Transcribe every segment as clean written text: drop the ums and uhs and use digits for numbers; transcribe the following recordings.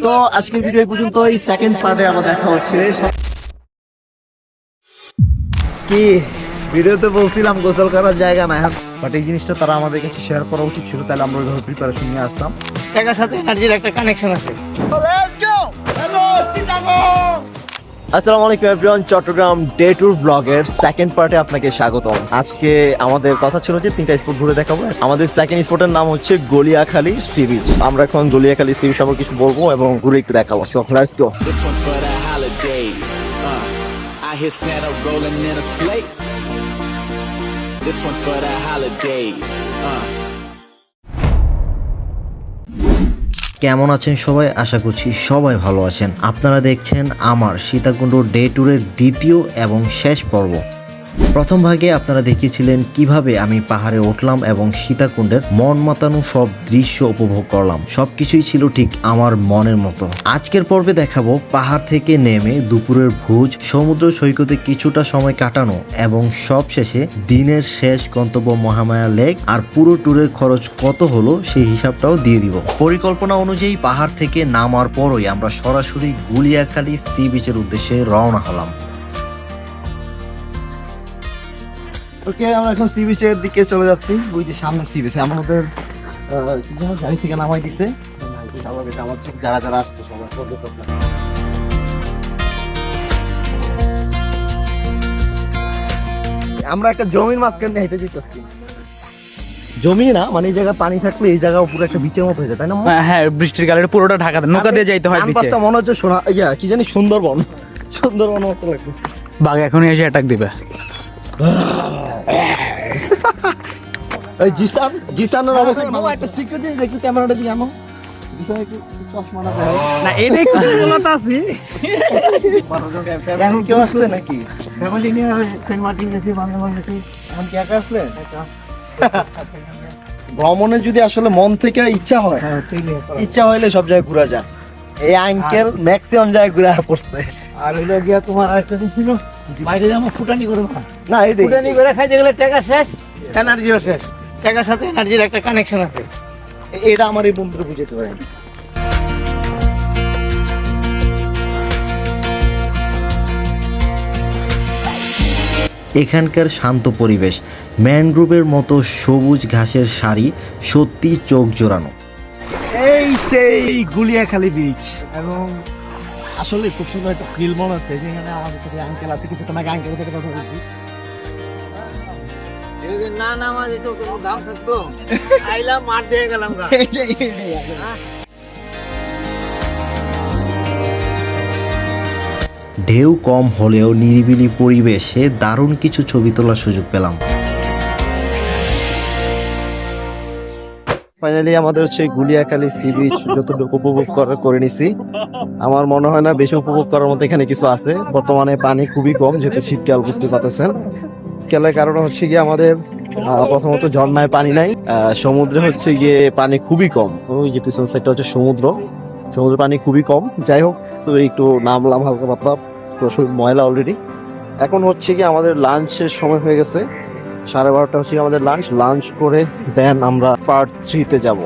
তো আজকের ভিডিও পর্যন্ত, এই সেকেন্ড পার্টে আবার দেখা হচ্ছে। কি ভিডিওতে বলছিলাম গোসল করার জায়গা না, বাট এই জিনিসটা তারা আমাদের কাছে শেয়ার করা উচিত ছিল, তাহলে আমরা ওইভাবে প্রিপারেশন নিয়ে আসতাম। টাকার সাথে এনার্জির একটা কানেকশন আছে। আসসালামু আলাইকুম এভরিওয়ান, চট্টগ্রাম ডে ট্যুর ব্লগের সেকেন্ড পার্টে আপনাকে স্বাগতম। আজকে আমাদের কথা ছিল যে 3টা স্পট ঘুরে দেখাবো। আমাদের সেকেন্ড স্পটের নাম হচ্ছে গলিয়াখালী সি বিচ। আমরা এখন গলিয়াখালী সি বিচ সম্পর্কে কিছু বলবো এবং ঘুরে একটু দেখাবো। So let's go. This one for the holidays. I hear Santa rolling in a sleigh. This one for the holidays. কেমন আছেন সবাই? আশা করছি সবাই ভালো আছেন। আপনারা দেখছেন আমার সীতাকুণ্ড ডে ট্যুরের দ্বিতীয় এবং শেষ পর্ব। প্রথম ভাগে আপনারা দেখিয়েছিলেন কিভাবে আমি পাহাড়ে উঠলাম এবং সীতাকুণ্ডের মন মাতানো সব দৃশ্য উপভোগ করলাম। সবকিছুই ছিল ঠিক আমার মনের মতো। আজকের পর্বে দেখাবো পাহাড় থেকে নেমে দুপুরের ভোজ, সমুদ্র সৈকতে কিছুটা সময় কাটানো এবং সবশেষে দিনের শেষ গন্তব্য মহামায়া লেক। আর পুরো ট্যুরের খরচ কত হলো সেই হিসাবটাও দিয়ে দিব। পরিকল্পনা অনুযায়ী পাহাড় থেকে নামার পরই আমরা সরাসরি গলিয়াখালী সি বিচের উদ্দেশ্যে রওনা হলাম। ওকে, আমরা এখন সি বিচের দিকে চলে যাচ্ছি। ওই যে সামনে সি বিচ, আমাদের গাড়ি থেকে নামাই দিছে। যারা যারা আসছে সবাই পর্যটক। আমরা একটা জমির মাঝখান দিয়ে হেঁটে যেতেছি। জমি না, মানে এই জায়গায় পানি থাকলে এই জায়গা পুরো একটা বিচের মতো হয়ে যায়, তাই না? হ্যাঁ, বৃষ্টির কালে পুরোটা ঢাকা নৌকা দিয়ে যাইতে হয় বিচে। মনে হচ্ছে কি জানি সুন্দরবন মতো লাগতেছে। বাঘ এখনই এসে অ্যাটাক দিবে। এই জিসানের অবস্থা মামা, একটা সিক্রেট জিনিস দেখি, ক্যামেরাটা দিয়ে আনো। জিসান একটু চশমাটা দেখাও না, এটা একটু বলতে আছি। এখন কেউ আসলে নাকি ফ্যামিলি নিয়ে সেন্ট মার্টিন গেছি, বান্দরবান গেছি, এখন কি একা আসলে? ভ্রমণে যদি আসলে মন থেকে ইচ্ছা হয়, ইচ্ছা হইলে সব জায়গায় ঘোরা যায়। এই আঙ্কেল ম্যাক্সিমাম জায়গায় ঘুরে পড়ছে। আর হইলো গিয়া তোমার আরেকটা জিনিস ছিল, বাইরে যাবো ফুটানি করে না, এই ফুটানি করে খাইতে গেলে টাকা শেষ, এনার্জিও শেষ। টাকার সাথে এনার্জির একটা কানেকশন আছে। এটা আমার এই বন্ধুরা বুঝতে পারে। এখানকার শান্ত পরিবেশ, ম্যানগ্রোভের মতো সবুজ ঘাসের সারি সত্যি চোখ জোড়ানো। এই সেই গুলিয়াখালী বিচ, এবং আসলে খুব সুন্দর একটা ফিল মনে হচ্ছে। যেখানে আমাদের থেকে আঙ্কেল আছে, কিছু না আঙ্কেল থেকে কথা বলছি। না না, আমার একটু দাম থাকতো, আইলাম মার দিয়ে গেলাম। ঢেউ কম হলেও নিরিবিলি পরিবেশে দারুণ কিছু ছবি তোলার সুযোগ পেলাম। ফাইনালি আমাদের হচ্ছে গুলিয়াখালী সি বিচ যতটুকু উপভোগ করে নিছি। আমার মনে হয় না বেশি উপভোগ করার মতো এখানে কিছু আছে। বর্তমানে পানি খুবই কম, যেহেতু শীতকাল, বুঝতে পারতেছেন। শীতকালের কারণে হচ্ছে গিয়ে আমাদের প্রথমত ঝর্ণায় পানি নাই, সমুদ্রে হচ্ছে গিয়ে পানি খুবই কম। ওই যে পিছন সাইডটা হচ্ছে সমুদ্র পানি খুবই কম। যাই হোক, তো একটু নামলাম হালকা পাতলা, প্রচুর ময়লা অলরেডি। এখন হচ্ছে কি আমাদের লাঞ্চের সময় হয়ে গেছে, 12:30 হচ্ছে আমাদের লাঞ্চ করে দেন আমরা পার্ট 3-তে যাব।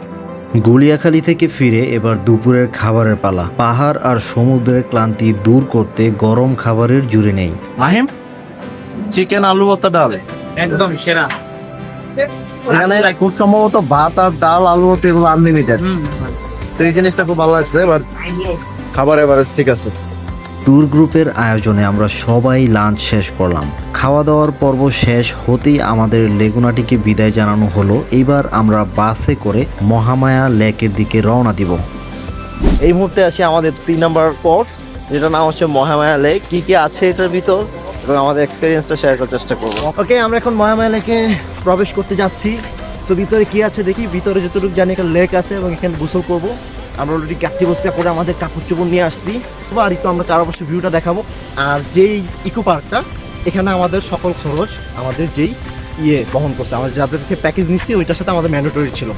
গলিয়াখালী থেকে ফিরে এবার দুপুরের খাবারের পালা। পাহাড় আর সমুদ্রের ক্লান্তি দূর করতে গরম খাবারের জুড়ে নেই। মাহিম, চিকেন আলু ভর্তা ডাল একদম সেরা। এখানে খুব সম্ভবত ভাত আর ডাল, আলু ভর্তা এগুলো আনলিমিটেড। তো এই জিনিসটা খুব ভালো লাগছে। এবার খাবার এভারেজ ঠিক আছে। ট্যুর গ্রুপের আয়োজনে আমরা সবাই লাঞ্চ শেষ করলাম। খাওয়া দাওয়ার পর্ব শেষ হতেই আমাদের লেগুনাটিকে বিদায় জানানো হলো। এবার আমরা বাসে করে মহামায়া লেকের দিকে রওনা দিব। এই মুহূর্তে আছি আমাদের 3 নাম্বার স্পট, যেটা নাম হচ্ছে মহামায়া লেক। কি কি আছে এটার ভিতর এবং আমাদের এক্সপেরিয়েন্সটা শেয়ার করার চেষ্টা করবো। ওকে, আমরা এখন মহামায়া লেকে প্রবেশ করতে যাচ্ছি। তো ভিতরে কি আছে দেখি। ভিতরে যতটুকু জানি একটা লেক আছে এবং এখানে গোসল করবো। আমরা অলরেডি কাঠি বস্তা করে আমাদের কাপড় চোপড় নিয়ে আসছি। আর একটু আমরা চারপাশে ভিউটা দেখাবো। আর যেই ইকো পার্কটা, এখানে আমাদের সকল খরচ আমাদের যেই বহন করছে, আমাদের যাদেরকে প্যাকেজ নিচ্ছি ওইটার সাথে আমাদের ম্যান্ডেটরি ছিল।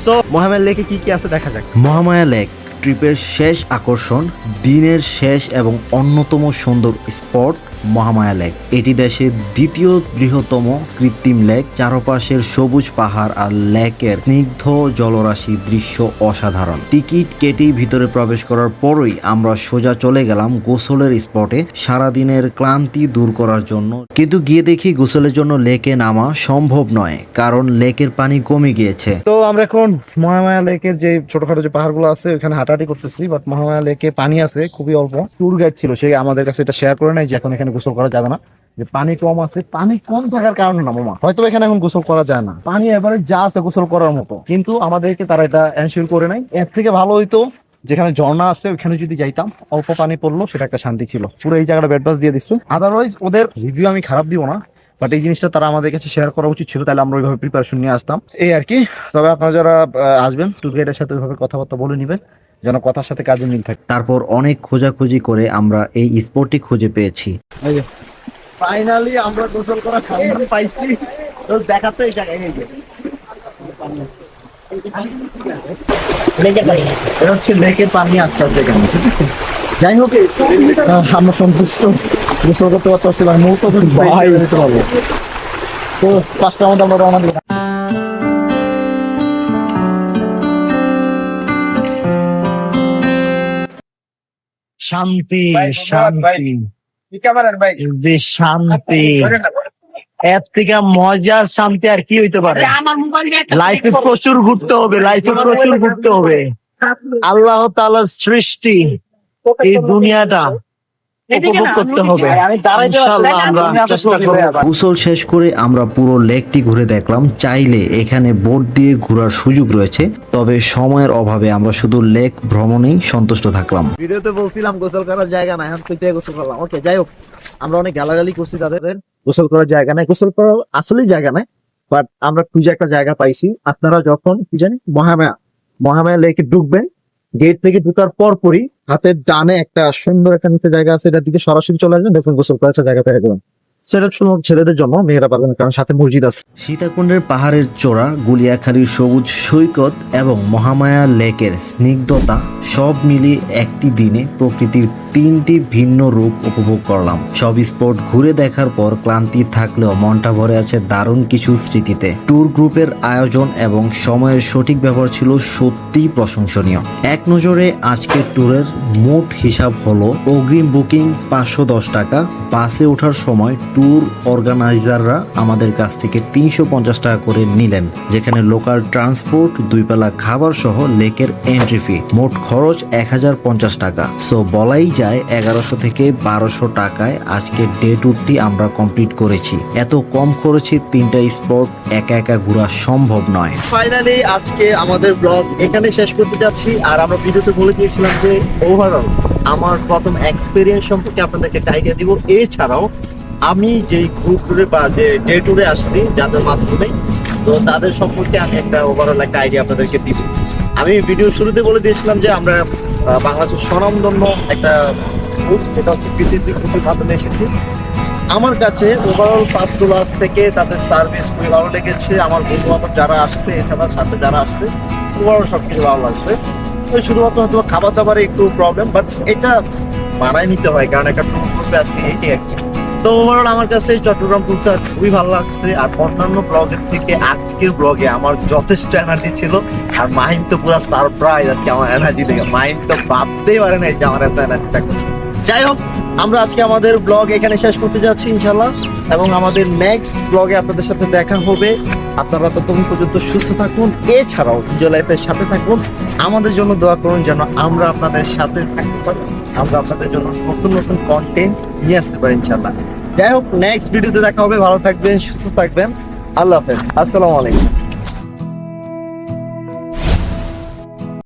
সো মহামায়া লেকে কি কি আছে দেখা যাক। মহামায়া লেক ট্রিপের শেষ আকর্ষণ, দিনের শেষ এবং অন্যতম সুন্দর স্পট। মহামায়া লেক। এটি দেশের দ্বিতীয় বৃহত্তম কৃত্রিম লেক। চারপাশের সবুজ পাহাড় আর লেকের স্নিগ্ধ জলরাশি দৃশ্য অসাধারণ। টিকিট কেটেই ভিতরে প্রবেশ করার পরই আমরা সোজা চলে গেলাম গোসলের স্পটে সারাদিনের ক্লান্তি দূর করার জন্য। কিন্তু গিয়ে দেখি গোসলের জন্য লেকে নামা সম্ভব নয়, কারণ লেকের পানি কমে গিয়েছে। তো আমরা এখন মহামায়া লেকের যে ছোটখাটো যে পাহাড়গুলো আছে ওখানে হাঁটাহাঁটি করতেছি, বাট মহামায়া লেকে পানি আছে খুবই অল্প। ট্যুর গাইড ছিল, সে আমাদের কাছে এটা শেয়ার করে নাই যে এখন এখানে গোসল করা যাবে না, যে পানি কম আছে। পানি কম থাকার কারণে না মামা, হয়তো এখানে এখন গোসল করা যায় না, পানি এবারে যা আছে গোসল করার মতো, কিন্তু আমাদেরকে তারা এটা এনশিওর করে নাই। এর থেকে ভালো হইতো যেখানে ঝর্ণা আছে ওখানে যদি যাইতাম, অল্প পানি পড়লো, সেটা একটা শান্তি ছিল। পুরো এই জায়গাটা বেড বাস দিয়ে দিচ্ছে। আদারওয়াইজ ওদের রিভিউ আমি খারাপ দিব না, বাট এই জিনিসটা তারা আমাদের কাছে শেয়ার করা উচিত ছিল, তাহলে আমরা ওইভাবে প্রিপারেশন নিয়ে আসতাম, এই আর কি। তবে আপনারা যারা আসবেন ট্যুর গাইডের সাথে ওইভাবে কথাবার্তা বলে নিবেন, যেন কথার সাথে কাজে মিল থাকে। তারপর অনেক খোঁজাখুঁজি করে আমরা এই স্পটটি খুঁজে পেয়েছি। ফাইনালি আমরা গোসল করা সন্ধান পাইছি। তো দেখাতে এই জায়গায় এই যে এটা হচ্ছে লেকের পানি আসতে আসতে এখানে, ঠিক আছে। যাই হোক আমরা সন্তুষ্ট, গোসল করতে পারতেছিলাম, মুহূর্ত ভাই দিতে পারবো। তো 5টার মধ্যে আমরা রওনা দিলাম। শান্তি শান্তি বেশ শান্তি, এর থেকে মজার শান্তি আর কি হইতে পারে? লাইফে প্রচুর ঘুরতে হবে, আল্লাহ তাআলার সৃষ্টি এই দুনিয়াটা উপভোগ করতে হবে। ইনশাআল্লাহ আমরা চেষ্টা করব। গোসল শেষ করে আমরা পুরো লেকটি ঘুরে দেখলাম। চাইলে এখানে বোট দিয়ে ঘোরার সুযোগ রয়েছে, তবে সময়ের অভাবে আমরা শুধু লেক ভ্রমণেই সন্তুষ্ট থাকলাম। ভিডিওতে বলছিলাম গোসল করার জায়গা নাই, এখন কইতে গোসল করলাম। ওকে, যাই হোক, আমরা অনেক গালাগালি করছি তাদের, গোসল করার জায়গা নাই, গোসল করার আসলেই জায়গা নাই, বাট আমরা খুঁজে একটা জায়গা পাইছি। আপনারা যখন কি জানি মহামায়া লেকে ঢুকবেন, গেট থেকে ঢুকার পরপরই হাতের ডানে একটা সুন্দর একটা নিচে জায়গা আছে, এটার দিকে সরাসরি চলে আসবেন, দেখুন গোসল করার জায়গা পেয়ে গেলাম। সেটা শুধু ছেলেদের জন্য, মেয়েরা পারবেন কারণ সাথে মসজিদ আছে। সীতাকুণ্ডের পাহাড়ের চূড়া, গুলিয়াখালীর সবুজ সৈকত এবং মহামায়া লেকের স্নিগ্ধতা সব মিলিয়ে একটি দিনে প্রকৃতির 3টি ভিন্ন রূপ উপভোগ করলাম। সব স্পট ঘুরে দেখার পর ক্লান্তি থাকলেও মনটা ভরে আছে দারুণ কিছু স্মৃতিতে। ট্যুর গ্রুপের আয়োজন এবং সময়ের সঠিক ব্যবহার ছিল সত্যিই প্রশংসনীয়। এক নজরে আজকের ট্যুরের মোট হিসাব হলো অগ্রিম বুকিং 510 টাকা। বাসে ওঠার সময় ট্যুর অর্গানাইজাররা আমাদের কাছ থেকে 350 টাকা করে নিলেন, যেখানে লোকাল ট্রান্সপোর্ট, 2 বেলা খাবার সহ লেকের এন্ট্রি ফি। মোট খরচ 1050 টাকা। সো বলাই যায় 1100 থেকে 1200 টাকায় আজকের ডে ট্যুরটি আমরা কমপ্লিট করেছি। এত কম খরচে 3টা স্পট একা একা ঘোরা সম্ভব নয়। ফাইনালি আজকে আমাদের ব্লগ এখানে শেষ করতে যাচ্ছি। আর আমরা ভিডিওতে বলে দিয়েছিলাম যে ওভারঅল আমার প্রথম এক্সপেরিয়েন্স সম্পর্কে আপনাদেরকে একটা আইডিয়া দিব। এছাড়াও আমি যে গ্রুপ ট্যুরে বা যে ডে ট্যুরে আসছি যাদের মাধ্যমে, তো তাদের সম্পর্কে আমি একটা ওভারঅল একটা আইডিয়া আপনাদেরকে দিব। আমি ভিডিও শুরুতে বলে দিয়েছিলাম যে আমরা বাংলাদেশের স্বনামধন্য একটা গ্রুপ, যেটা হচ্ছে পিসিসি গ্রুপের মাধ্যমে এসেছি। আমার কাছে ওভারঅল ফার্স্ট ক্লাস থেকে তাদের সার্ভিস খুবই ভালো লেগেছে। আমার বন্ধু বান্ধব যারা আসছে, এছাড়া সাথে যারা আসছে, ওভারঅল সবকিছু ভালো লাগছে। ওই শুধুমাত্র হয়তো খাবার দাবারে একটু প্রবলেম, বাট এটা মানায় নিতে হয় কারণ একটা ট্যুর গ্রুপে আছি, এইটাই আর কি। তো ওভারঅল আমার কাছে চট্টগ্রাম ট্যুরটা খুবই ভালো লাগছে। আর অন্যান্য ব্লগের থেকে আজকের ব্লগে আমার যথেষ্ট এনার্জি ছিল। আর মাহিম তো পুরো সারপ্রাইজ আজকে আমার এনার্জি দেখে, মাহিম তো ভাবতেই পারে না যে আমার এত এনার্জি থাকবে। যাই হোক, আমরা আজকে আমাদের ব্লগ এখানে শেষ করতে যাচ্ছি ইনশাল্লাহ, এবং আমাদের নেক্সট ব্লগে আপনাদের সাথে দেখা হবে। আপনারা ততক্ষণ পর্যন্ত সুস্থ থাকুন, এছাড়াও এনজয় লাইফের সাথে থাকুন। আমাদের জন্য দোয়া করুন যেন আমরা আপনাদের সাথে থাকতে পারি, আমরা আপনাদের জন্য নতুন নতুন কন্টেন্ট নিয়ে আসতে পারি ইনশাল্লাহ। যাই হোক, নেক্সট ভিডিওতে দেখা হবে। ভালো থাকবেন, সুস্থ থাকবেন, আল্লাহ হাফেজ, আসসালামু আলাইকুম।